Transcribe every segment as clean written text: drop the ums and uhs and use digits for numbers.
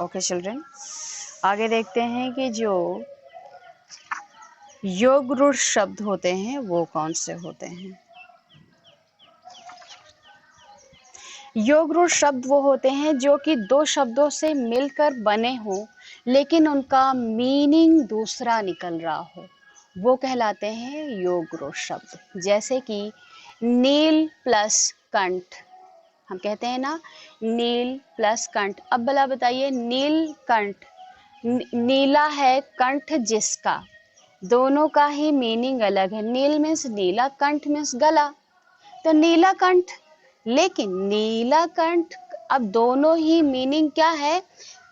Okay children, आगे देखते हैं कि जो योग रूढ़ शब्द होते हैं वो कौन से होते हैं। योग रूढ़ शब्द वो होते हैं जो कि दो शब्दों से मिलकर बने हों लेकिन उनका मीनिंग दूसरा निकल रहा हो, वो कहलाते हैं योग रूढ़ शब्द। जैसे कि नील प्लस कंठ, हम कहते हैं ना नील प्लस कंठ। अब भला बताइए, नील कंठ, नीला है कंठ जिसका, दोनों का ही मीनिंग अलग है। नील मीन्स नीला, कंठ मीन्स गला, तो नीलाकंठ। लेकिन नीलाकंठ, अब दोनों ही मीनिंग क्या है,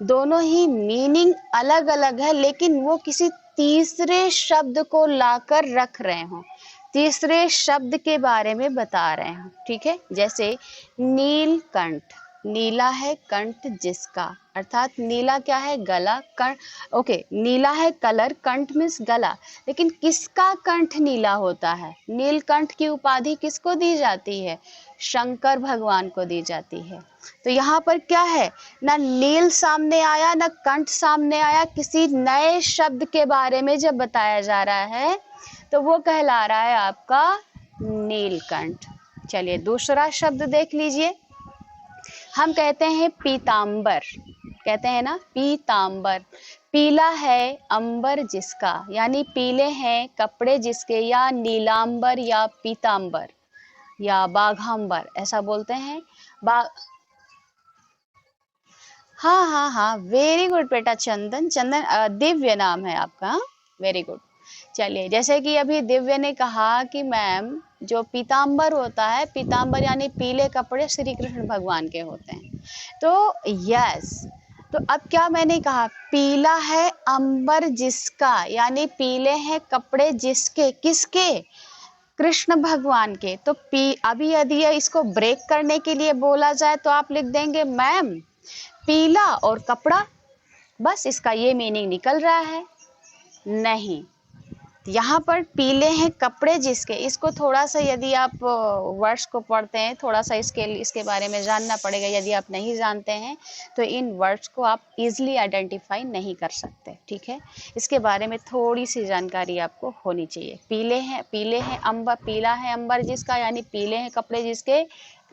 दोनों ही मीनिंग अलग अलग है, लेकिन वो किसी तीसरे शब्द को लाकर रख रहे हों, तीसरे शब्द के बारे में बता रहे हों। ठीक है, जैसे नीलकंठ, नीला है कंठ जिसका, अर्थात नीला क्या है, गला, कंठ। ओके, नीला है कलर, कंठ मीन्स गला, लेकिन किसका कंठ नीला होता है? नीलकंठ की उपाधि किसको दी जाती है? शंकर भगवान को दी जाती है। तो यहाँ पर क्या है, ना नील सामने आया ना कंठ सामने आया, किसी नए शब्द के बारे में जब बताया जा रहा है तो वो कहला रहा है आपका नीलकंठ। चलिए दूसरा शब्द देख लीजिए, हम कहते हैं पीतांबर, कहते हैं ना पीतांबर। पीला है अंबर जिसका, यानी पीले हैं कपड़े जिसके, या नीलांबर या पीतांबर या बाघांबर ऐसा बोलते हैं। बा हाँ हाँ हाँ, वेरी गुड बेटा चंदन, चंदन दिव्य नाम है आपका, वेरी गुड। चलिए, जैसे कि अभी दिव्य ने कहा कि मैम जो पीतांबर होता है, पीतांबर यानी पीले कपड़े श्री कृष्ण भगवान के होते हैं। तो यस, तो अब क्या मैंने कहा, पीला है अंबर जिसका, यानी पीले हैं कपड़े जिसके, किसके? कृष्ण भगवान के। तो अभी यदि इसको ब्रेक करने के लिए बोला जाए तो आप लिख देंगे मैम पीला और कपड़ा, बस इसका ये मीनिंग निकल रहा है। नहीं, यहाँ पर पीले हैं कपड़े जिसके, इसको थोड़ा सा यदि आप वर्ड्स को पढ़ते हैं, थोड़ा सा इसके बारे में जानना पड़ेगा। यदि आप नहीं जानते हैं तो इन वर्ड्स को आप इजीली आइडेंटिफाई नहीं कर सकते। ठीक है, इसके बारे में थोड़ी सी जानकारी आपको होनी चाहिए। पीले हैं अंबर, पीला है अंबर जिसका, यानी पीले हैं कपड़े जिसके,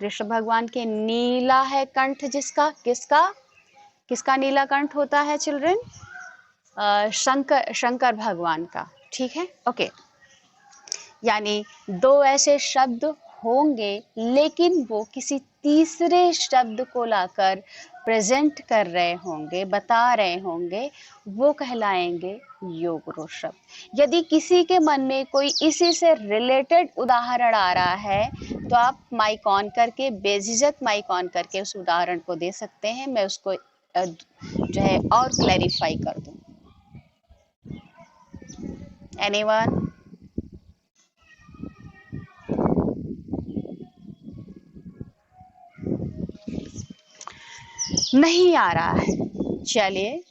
कृष्ण भगवान के। नीला है कंठ जिसका, किसका, किसका नीला कंठ होता है चिल्ड्रन? शंकर भगवान का। ठीक है, ओके। यानी दो ऐसे शब्द होंगे लेकिन वो किसी तीसरे शब्द को लाकर प्रेजेंट कर रहे होंगे, बता रहे होंगे, वो कहलाएंगे योग रूढ़ शब्द। यदि किसी के मन में कोई इसी से रिलेटेड उदाहरण आ रहा है तो आप माइक ऑन करके, बेझिझक माइक ऑन करके उस उदाहरण को दे सकते हैं, मैं उसको जो है और क्लैरिफाई कर दूं। एनीवन? नहीं आ रहा है? चलिए,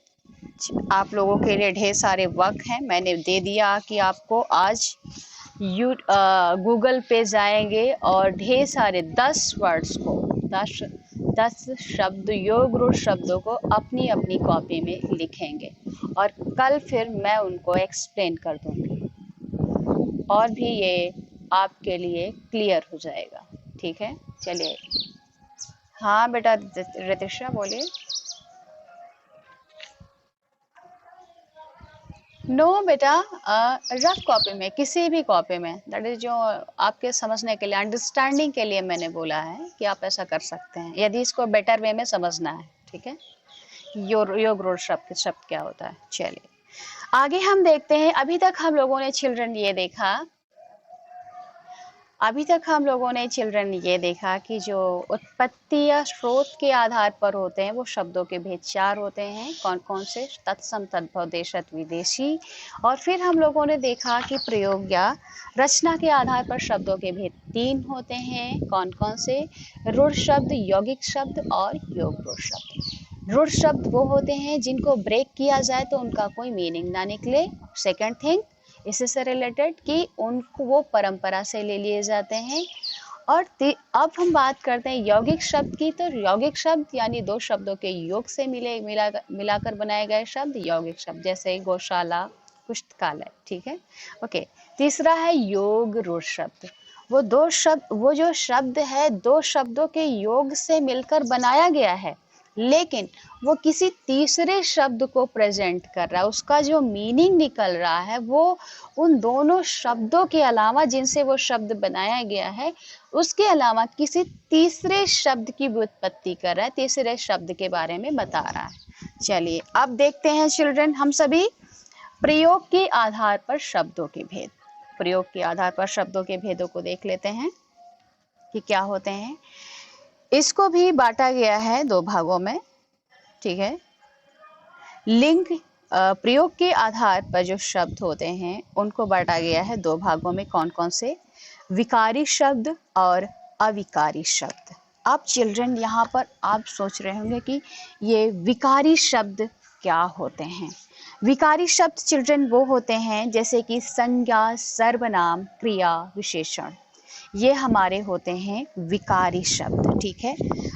आप लोगों के लिए ढेर सारे वर्क हैं, मैंने दे दिया कि आपको आज गूगल पे जाएंगे और ढेर सारे 10 वर्ड्स को, 10 शब्द, योग रूढ़ शब्दों को अपनी अपनी कॉपी में लिखेंगे और कल फिर मैं उनको एक्सप्लेन कर दूंगी और भी ये आपके लिए क्लियर हो जाएगा। ठीक है, चलिए। हाँ बेटा रितिशा बोलिए। नो बेटा, रफ कॉपी में, किसी भी कॉपी में, दैट इज जो आपके समझने के लिए, अंडरस्टैंडिंग के लिए मैंने बोला है कि आप ऐसा कर सकते हैं यदि इसको बेटर वे में समझना है। ठीक है, योग रूढ़ शब्द क्या होता है। चलिए आगे हम देखते हैं। अभी तक हम लोगों ने चिल्ड्रन ये देखा कि जो उत्पत्ति या स्रोत के आधार पर होते हैं वो शब्दों के भेद 4 होते हैं। कौन कौन से? तत्सम, तद्भव, देशज, विदेशी। और फिर हम लोगों ने देखा कि प्रयोग या रचना के आधार पर शब्दों के भेद 3 होते हैं। कौन कौन से? रूढ़ शब्द, यौगिक शब्द और योग रूढ़ शब्द। रूढ़ शब्द वो होते हैं जिनको ब्रेक किया जाए तो उनका कोई मीनिंग ना निकले। सेकंड थिंग, इससे रिलेटेड कि उनको वो परंपरा से ले लिए जाते हैं। और अब हम बात करते हैं यौगिक शब्द की। तो यौगिक शब्द यानी दो शब्दों के योग से मिलाकर बनाए गए शब्द यौगिक शब्द, जैसे गौशाला, पुस्तकालय। ठीक है, ओके। तीसरा है योग रूढ़ शब्द। वो जो शब्द है दो शब्दों के योग से मिलकर बनाया गया है, लेकिन वो किसी तीसरे शब्द को प्रेजेंट कर रहा है। उसका जो मीनिंग निकल रहा है वो उन दोनों शब्दों के अलावा, जिनसे वो शब्द बनाया गया है, उसके अलावा किसी तीसरे शब्द की व्युत्पत्ति कर रहा है, तीसरे शब्द के बारे में बता रहा है। चलिए अब देखते हैं चिल्ड्रन, हम सभी प्रयोग के आधार पर शब्दों के भेद। प्रयोग के आधार पर शब्दों के भेदों को देख लेते हैं कि क्या होते हैं। इसको भी बांटा गया है दो भागों में। ठीक है, लिंग प्रयोग के आधार पर जो शब्द होते हैं उनको बांटा गया है दो भागों में। कौन कौन से? विकारी शब्द और अविकारी शब्द। अब चिल्ड्रन यहाँ पर आप सोच रहे होंगे कि ये विकारी शब्द क्या होते हैं। विकारी शब्द चिल्ड्रन वो होते हैं जैसे कि संज्ञा, सर्वनाम, क्रिया, विशेषण, ये हमारे होते हैं विकारी शब्द। ठीक है,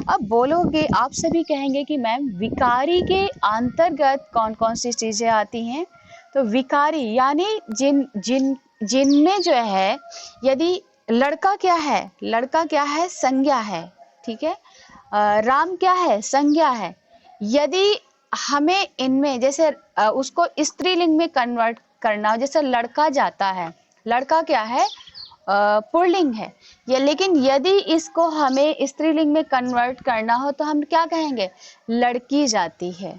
अब बोलोगे, आप सभी कहेंगे कि मैम विकारी के अंतर्गत कौन कौन सी चीजें आती हैं। तो विकारी यानी जिनमें जो है, यदि लड़का क्या है, लड़का क्या है, संज्ञा है। ठीक है, राम क्या है, संज्ञा है। यदि हमें इनमें जैसे उसको स्त्रीलिंग में कन्वर्ट करना हो, जैसे लड़का जाता है, लड़का क्या है, पुल्लिंग है ये। लेकिन यदि इसको हमें स्त्रीलिंग में कन्वर्ट करना हो तो हम क्या कहेंगे, लड़की जाती है।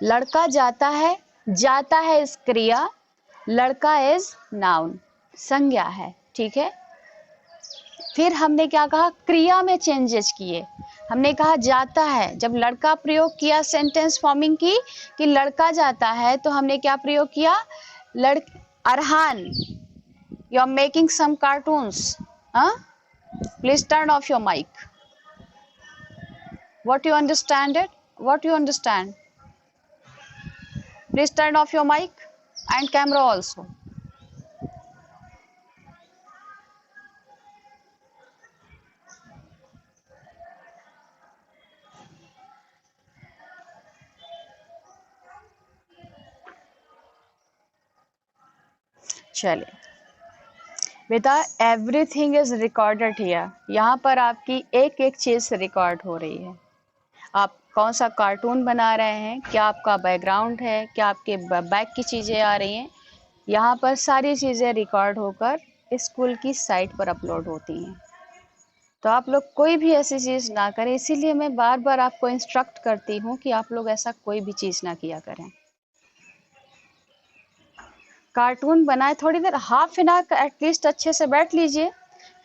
लड़का जाता है इस क्रिया, लड़का इज नाउन, संज्ञा है। ठीक है, फिर हमने क्या कहा, क्रिया में चेंजेस किए। हमने कहा जाता है, जब लड़का प्रयोग किया, सेंटेंस फॉर्मिंग की कि लड़का जाता है, तो हमने क्या प्रयोग किया, Arhan, you are making some cartoons, huh? Please turn off your mic. What you understand it? What you understand? Please turn off your mic and camera also. चलिए बेटा, एवरीथिंग इज रिकॉर्डेड हियर। यहाँ पर आपकी एक एक चीज रिकॉर्ड हो रही है। आप कौन सा कार्टून बना रहे हैं, क्या आपका बैकग्राउंड है, क्या आपके बैक की चीज़ें आ रही हैं, यहाँ पर सारी चीज़ें रिकॉर्ड होकर स्कूल की साइट पर अपलोड होती हैं। तो आप लोग कोई भी ऐसी चीज़ ना करें, इसीलिए मैं बार बार आपको इंस्ट्रक्ट करती हूँ कि आप लोग ऐसा कोई भी चीज़ ना किया करें। कार्टून बनाए, थोड़ी देर हाफ एन आवर एटलीस्ट अच्छे से बैठ लीजिए,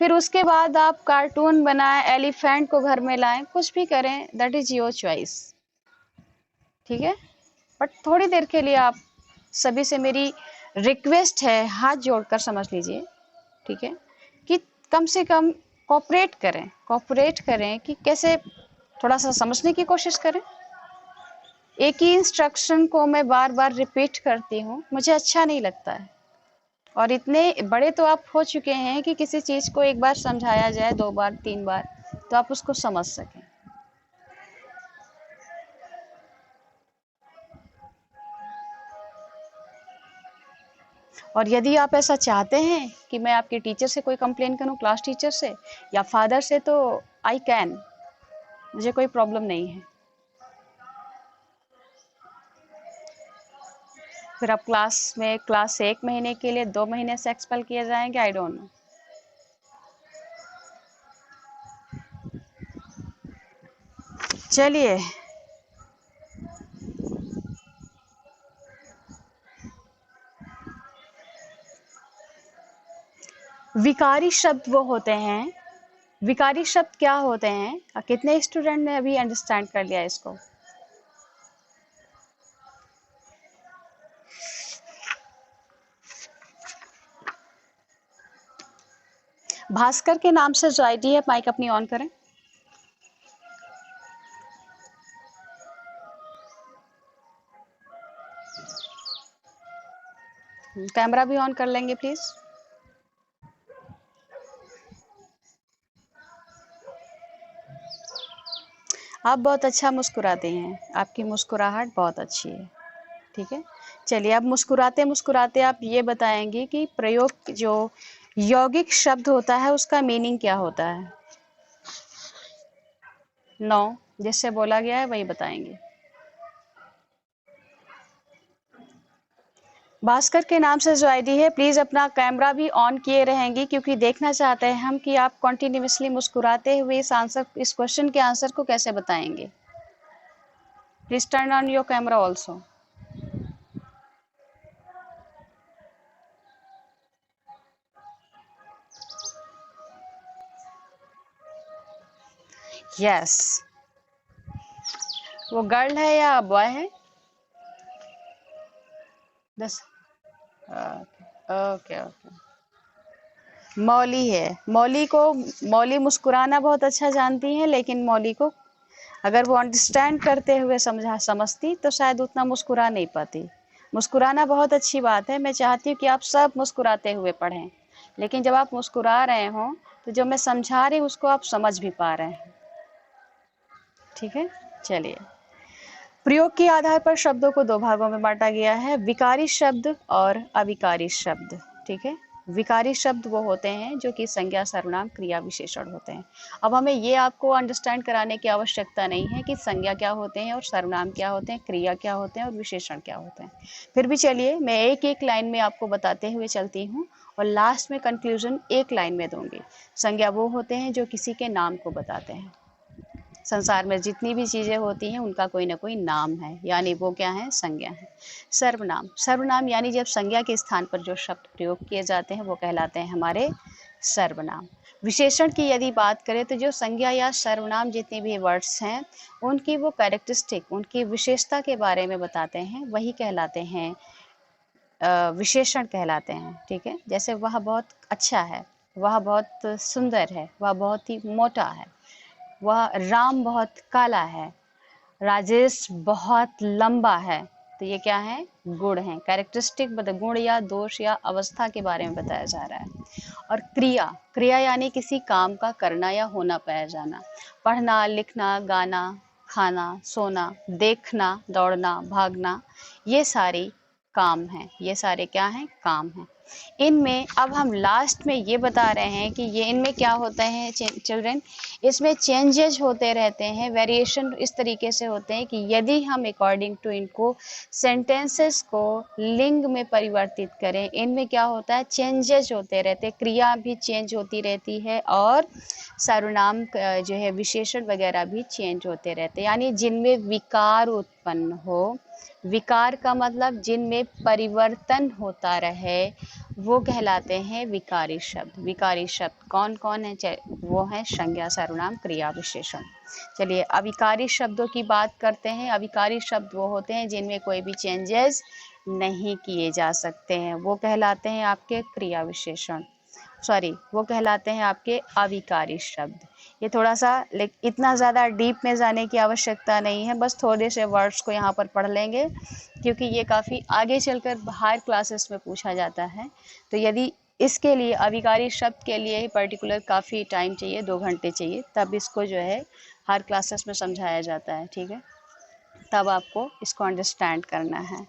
फिर उसके बाद आप कार्टून बनाएं, एलिफेंट को घर में लाएं, कुछ भी करें, दैट इज योर चॉइस। ठीक है, बट थोड़ी देर के लिए आप सभी से मेरी रिक्वेस्ट है, हाथ जोड़कर समझ लीजिए। ठीक है, कि कम से कम कोऑपरेट करें कि कैसे, थोड़ा सा समझने की कोशिश करें। एक ही इंस्ट्रक्शन को मैं बार बार रिपीट करती हूँ, मुझे अच्छा नहीं लगता है। और इतने बड़े तो आप हो चुके हैं कि किसी चीज़ को एक बार समझाया जाए, 2 बार 3 बार, तो आप उसको समझ सकें। और यदि आप ऐसा चाहते हैं कि मैं आपके टीचर से कोई कंप्लेन करूं, क्लास टीचर से या फादर से, तो आई कैन, मुझे कोई प्रॉब्लम नहीं है। फिर आप क्लास से 1 महीने के लिए 2 महीने से एक्सपेल किए जाएंगे, आई डोंट नो। चलिए, विकारी शब्द वो होते हैं, विकारी शब्द क्या होते हैं, कितने स्टूडेंट ने अभी अंडरस्टैंड कर लिया इसको? भास्कर के नाम से जो आईडी है, माइक अपनी ऑन करें। कैमरा भी ऑन कर लेंगे प्लीज। आप बहुत अच्छा मुस्कुराते हैं, आपकी मुस्कुराहट बहुत अच्छी है। ठीक है, चलिए अब मुस्कुराते मुस्कुराते आप ये बताएंगे कि प्रयोग जो यौगिक शब्द होता है उसका मीनिंग क्या होता है? नो, जिससे बोला गया है वही बताएंगे। भास्कर के नाम से जो आईडी है, प्लीज अपना कैमरा भी ऑन किए रहेंगे क्योंकि देखना चाहते हैं हम कि आप कॉन्टिन्यूसली मुस्कुराते हुए इस क्वेश्चन के आंसर को कैसे बताएंगे। Please turn on your camera also. Yes, वो गर्ल है या बॉय है? दस। Okay okay. मौली है। मौली मुस्कुराना बहुत अच्छा जानती है, लेकिन मौली को अगर वो अंडरस्टैंड करते हुए समझती तो शायद उतना मुस्कुरा नहीं पाती। मुस्कुराना बहुत अच्छी बात है, मैं चाहती हूँ कि आप सब मुस्कुराते हुए पढ़ें, लेकिन जब आप मुस्कुरा रहे हों तो जो मैं समझा रही हूँ उसको आप समझ भी पा रहे हैं। ठीक है, चलिए। प्रयोग के आधार पर शब्दों को दो भागों में बांटा गया है, विकारी शब्द और अविकारी शब्द। ठीक है, विकारी शब्द वो होते हैं जो कि संज्ञा, सर्वनाम, क्रिया, विशेषण होते हैं। अब हमें ये आपको अंडरस्टैंड कराने की आवश्यकता नहीं है कि संज्ञा क्या होते हैं और सर्वनाम क्या होते हैं, क्रिया क्या होते हैं और विशेषण क्या होते हैं। फिर भी चलिए मैं एक एक लाइन में आपको बताते हुए चलती हूँ और लास्ट में कंक्लूजन एक लाइन में दूंगी। संज्ञा वो होते हैं जो किसी के नाम को बताते हैं। संसार में जितनी भी चीज़ें होती हैं उनका कोई ना कोई नाम है, यानी वो क्या है? संज्ञा है। सर्वनाम, सर्वनाम यानी जब संज्ञा के स्थान पर जो शब्द प्रयोग किए जाते हैं वो कहलाते हैं हमारे सर्वनाम। विशेषण की यदि बात करें तो जो संज्ञा या सर्वनाम जितने भी वर्ड्स हैं उनकी वो कैरेक्टरिस्टिक, उनकी विशेषता के बारे में बताते हैं, वही कहलाते हैं विशेषण कहलाते हैं। ठीक है, जैसे वह बहुत अच्छा है, वह बहुत सुंदर है, वह बहुत ही मोटा है, वह राम बहुत काला है, राजेश बहुत लंबा है। तो ये क्या है? गुण है, कैरेक्टरिस्टिक, मतलब गुण या दोष या अवस्था के बारे में बताया जा रहा है। और क्रिया, क्रिया यानी किसी काम का करना या होना पाया जाना। पढ़ना, लिखना, गाना, खाना, सोना, देखना, दौड़ना, भागना, ये सारी काम हैं। ये सारे क्या हैं? काम हैं। इनमें अब हम लास्ट में ये बता रहे हैं कि ये इनमें क्या होते हैं चिल्ड्रन, इसमें चेंजेस होते रहते हैं, वेरिएशन इस तरीके से होते हैं कि यदि हम अकॉर्डिंग टू इनको सेंटेंसेस को लिंग में परिवर्तित करें, इनमें क्या होता है? चेंजेस होते रहते हैं, क्रिया भी चेंज होती रहती है और सर्वनाम जो है विशेषण वगैरह भी चेंज होते रहते हैं, यानी जिनमें विकार उत्पन्न हो। विकार का मतलब जिनमें परिवर्तन होता रहे वो कहलाते हैं विकारी शब्द। विकारी शब्द कौन कौन है? वो है संज्ञा, सर्वनाम, क्रिया, विशेषण। चलिए अविकारी शब्दों की बात करते हैं। अविकारी शब्द वो होते हैं जिनमें कोई भी चेंजेस नहीं किए जा सकते हैं, वो कहलाते हैं आपके क्रिया विशेषण, वो कहलाते हैं आपके अविकारी शब्द। ये थोड़ा सा इतना ज़्यादा डीप में जाने की आवश्यकता नहीं है, बस थोड़े से वर्ड्स को यहाँ पर पढ़ लेंगे क्योंकि ये काफ़ी आगे चलकर हायर क्लासेस में पूछा जाता है। तो यदि इसके लिए अविकारी शब्द के लिए ही पर्टिकुलर काफ़ी टाइम चाहिए, 2 घंटे चाहिए, तब इसको जो है हायर क्लासेस में समझाया जाता है। ठीक है, तब आपको इसको अंडरस्टैंड करना है।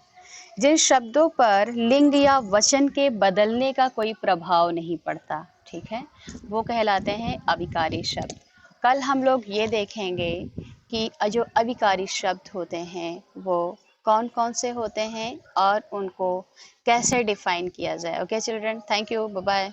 जिन शब्दों पर लिंग या वचन के बदलने का कोई प्रभाव नहीं पड़ता, ठीक है, वो कहलाते हैं अविकारी शब्द। कल हम लोग ये देखेंगे कि जो अविकारी शब्द होते हैं वो कौन कौन से होते हैं और उनको कैसे डिफाइन किया जाए। Okay children, thank you, bye bye.